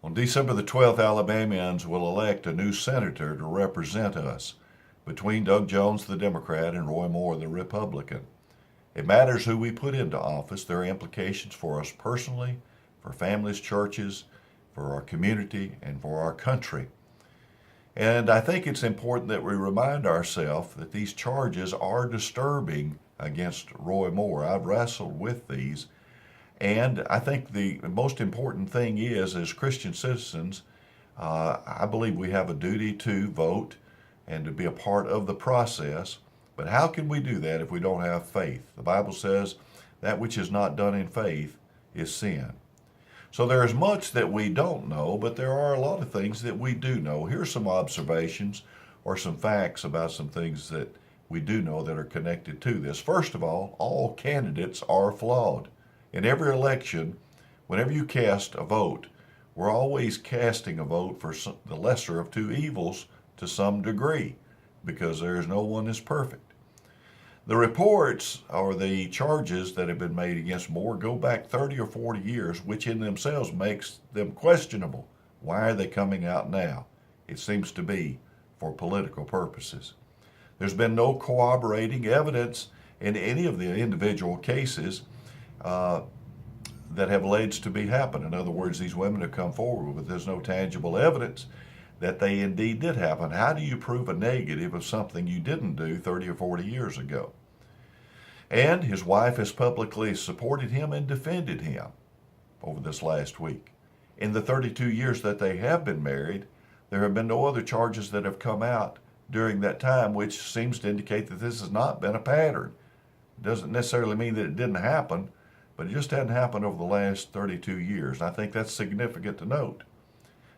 On December the 12th, Alabamians will elect a new senator to represent us between Doug Jones, the Democrat, and Roy Moore, the Republican. It matters who we put into office. There are implications for us personally, for families, churches, for our community, and for our country. And I think it's important that we remind ourselves that these charges are disturbing against Roy Moore. I've wrestled with these. And I think the most important thing is, as Christian citizens, I believe we have a duty to vote and to be a part of the process. But how can we do that if we don't have faith? The Bible says that which is not done in faith is sin. So there is much that we don't know, but there are a lot of things that we do know. Here's some observations or some facts about some things that we do know that are connected to this. First of all candidates are flawed. In every election, whenever you cast a vote, we're always casting a vote for the lesser of two evils to some degree, because there is no one is perfect. The reports or the charges that have been made against Moore go back 30 or 40 years, which in themselves makes them questionable. Why are they coming out now? It seems to be for political purposes. There's been no corroborating evidence in any of the individual cases that have alleged to be happened. In other words, these women have come forward, but there's no tangible evidence that they indeed did happen. How do you prove a negative of something you didn't do 30 or 40 years ago? And his wife has publicly supported him and defended him over this last week. In the 32 years that they have been married, there have been no other charges that have come out during that time, which seems to indicate that this has not been a pattern. It doesn't necessarily mean that it didn't happen, but it just hadn't happened over the last 32 years. And I think that's significant to note.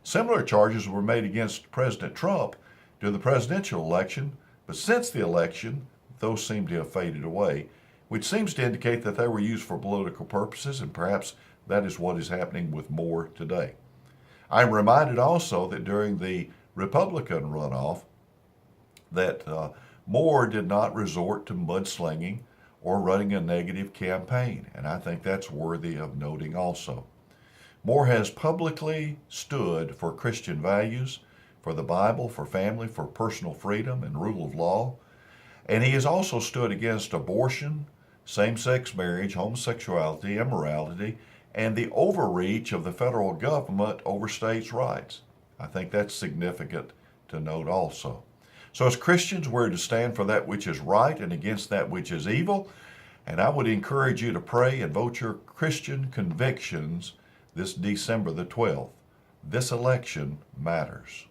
Similar charges were made against President Trump during the presidential election, but since the election, those seem to have faded away, which seems to indicate that they were used for political purposes, and perhaps that is what is happening with Moore today. I'm reminded also that during the Republican runoff, that Moore did not resort to mudslinging or running a negative campaign, and I think that's worthy of noting also. Moore has publicly stood for Christian values, for the Bible, for family, for personal freedom and rule of law, and he has also stood against abortion, same-sex marriage, homosexuality, immorality, and the overreach of the federal government over states' rights. I think that's significant to note also. So as Christians, we're to stand for that which is right and against that which is evil. And I would encourage you to pray and vote your Christian convictions this December the 12th. This election matters.